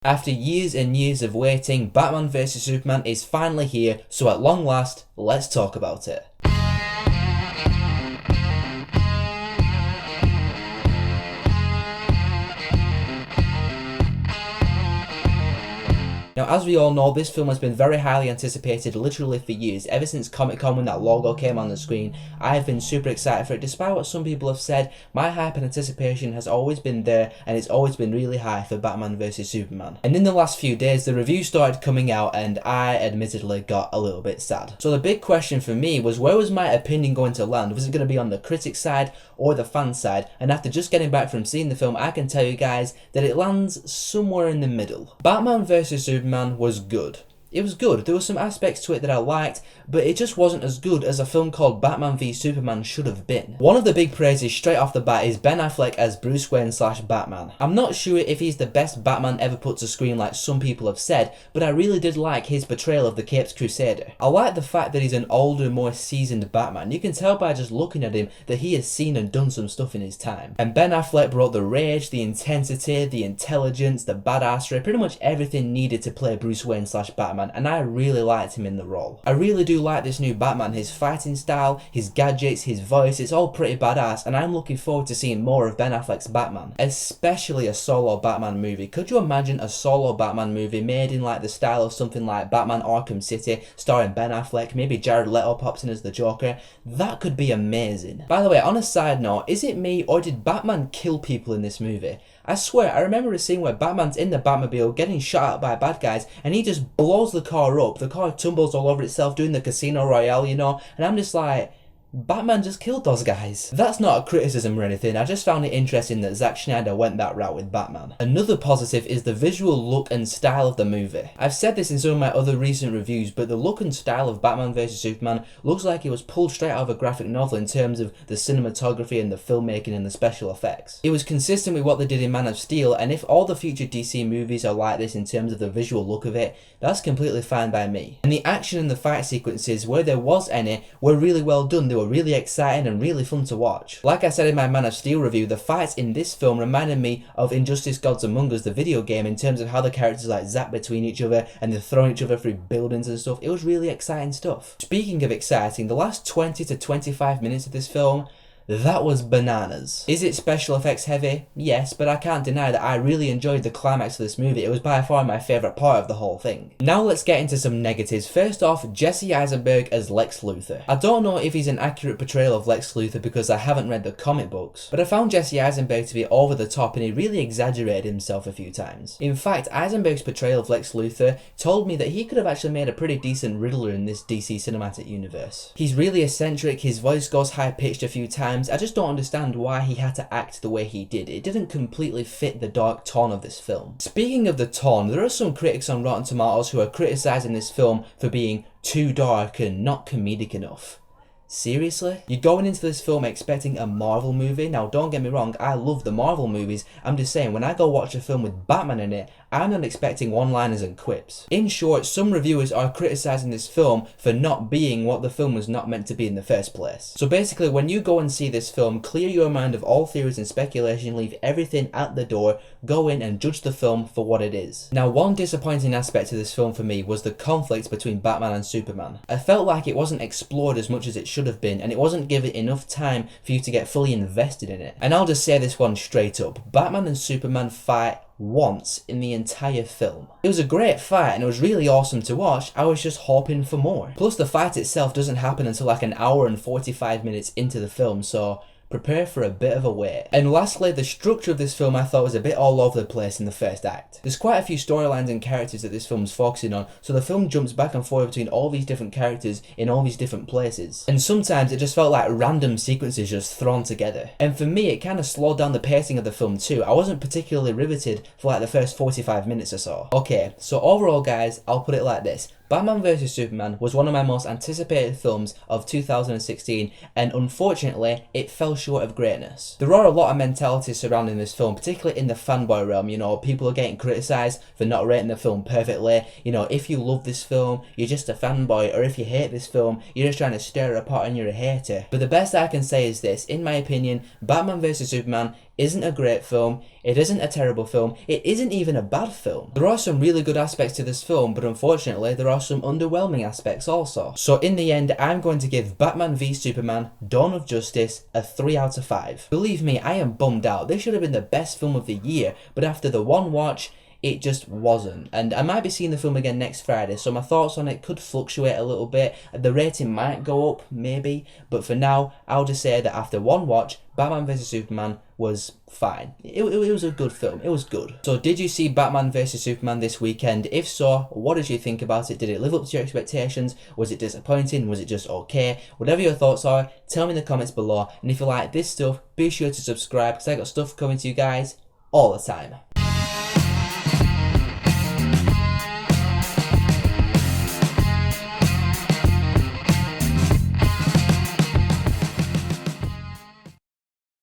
After years and years of waiting, Batman vs Superman is finally here, so at long last, let's talk about it. Now, as we all know, this film has been very highly anticipated literally for years. Ever since Comic-Con, when that logo came on the screen, I've been super excited for it. Despite what some people have said, my hype and anticipation has always been there, and it's always been really high for Batman vs Superman. And in the last few days, the reviews started coming out, and I admittedly got a little bit sad. So the big question for me was, where was my opinion going to land? Was it going to be on the critic side or the fan side? And after just getting back from seeing the film, I can tell you guys that it lands somewhere in the middle. Batman vs Superman was good. It was good. There were some aspects to it that I liked, but it just wasn't as good as a film called Batman v Superman should have been. One of the big praises straight off the bat is Ben Affleck as Bruce Wayne / Batman. I'm not sure if he's the best Batman ever put to screen like some people have said, but I really did like his portrayal of the Caped Crusader. I like the fact that he's an older, more seasoned Batman. You can tell by just looking at him that he has seen and done some stuff in his time. And Ben Affleck brought the rage, the intensity, the intelligence, the badassery, pretty much everything needed to play Bruce Wayne / Batman. And I really liked him in the role. I really do like this new Batman, his fighting style, his gadgets, his voice, it's all pretty badass, and I'm looking forward to seeing more of Ben Affleck's Batman, especially a solo Batman movie. Could you imagine a solo Batman movie made in like the style of something like Batman Arkham City, starring Ben Affleck, maybe Jared Leto pops in as the Joker? That could be amazing. By the way, on a side note, is it me or did Batman kill people in this movie? I swear, I remember a scene where Batman's in the Batmobile getting shot at by bad guys and he just blows the car up. The car tumbles all over itself doing the Casino Royale, you know, and I'm just like, Batman just killed those guys. That's not a criticism or anything, I just found it interesting that Zack Snyder went that route with Batman. Another positive is the visual look and style of the movie. I've said this in some of my other recent reviews, but the look and style of Batman vs Superman looks like it was pulled straight out of a graphic novel in terms of the cinematography and the filmmaking and the special effects. It was consistent with what they did in Man of Steel, and if all the future DC movies are like this in terms of the visual look of it, that's completely fine by me. And the action and the fight sequences, where there was any, were really well done. They were really exciting and really fun to watch. Like I said in my Man of Steel review, the fights in this film reminded me of Injustice Gods Among Us, the video game, in terms of how the characters like zap between each other and they're throwing each other through buildings and stuff. It was really exciting stuff. Speaking of exciting, the last 20 to 25 minutes of this film, that was bananas. Is it special effects heavy? Yes, but I can't deny that I really enjoyed the climax of this movie. It was by far my favourite part of the whole thing. Now let's get into some negatives. First off, Jesse Eisenberg as Lex Luthor. I don't know if he's an accurate portrayal of Lex Luthor because I haven't read the comic books, but I found Jesse Eisenberg to be over the top and he really exaggerated himself a few times. In fact, Eisenberg's portrayal of Lex Luthor told me that he could have actually made a pretty decent Riddler in this DC cinematic universe. He's really eccentric, his voice goes high pitched a few times. I just don't understand why he had to act the way he did. It didn't completely fit the dark tone of this film. Speaking of the tone, there are some critics on Rotten Tomatoes who are criticising this film for being too dark and not comedic enough. Seriously? You're going into this film expecting a Marvel movie? Now don't get me wrong, I love the Marvel movies. I'm just saying, when I go watch a film with Batman in it, I'm not expecting one-liners and quips. In short, some reviewers are criticising this film for not being what the film was not meant to be in the first place. So basically, when you go and see this film, clear your mind of all theories and speculation, leave everything at the door, go in and judge the film for what it is. Now, one disappointing aspect to this film for me was the conflict between Batman and Superman. I felt like it wasn't explored as much as it should have been, and it wasn't given enough time for you to get fully invested in it. And I'll just say this one straight up, Batman and Superman fight once in the entire film. It was a great fight and it was really awesome to watch. I was just hoping for more. Plus the fight itself doesn't happen until like an hour and 45 minutes into the film, so prepare for a bit of a wait. And lastly, the structure of this film I thought was a bit all over the place in the first act. There's quite a few storylines and characters that this film's focusing on, so the film jumps back and forth between all these different characters in all these different places. And sometimes it just felt like random sequences just thrown together. And for me, it kind of slowed down the pacing of the film too. I wasn't particularly riveted for like the first 45 minutes or so. Okay, so overall guys, I'll put it like this. Batman vs Superman was one of my most anticipated films of 2016, and unfortunately, it fell short of greatness. There are a lot of mentalities surrounding this film, particularly in the fanboy realm. You know, people are getting criticised for not rating the film perfectly. You know, if you love this film, you're just a fanboy, or if you hate this film, you're just trying to stir it apart and you're a hater. But the best I can say is this, in my opinion, Batman vs Superman isn't a great film, it isn't a terrible film, it isn't even a bad film. There are some really good aspects to this film, but unfortunately there are some underwhelming aspects also. So in the end, I'm going to give Batman v Superman: Dawn of Justice a 3 out of 5. Believe me, I am bummed out. This should have been the best film of the year, but after the one watch, it just wasn't. And I might be seeing the film again next Friday, so my thoughts on it could fluctuate a little bit. The rating might go up, maybe, but for now, I'll just say that after one watch, Batman vs Superman was fine. It was a good film. It was good. So did you see Batman vs Superman this weekend? If so, what did you think about it? Did it live up to your expectations? Was it disappointing? Was it just okay? Whatever your thoughts are, tell me in the comments below. And if you like this stuff, be sure to subscribe, because I got stuff coming to you guys all the time.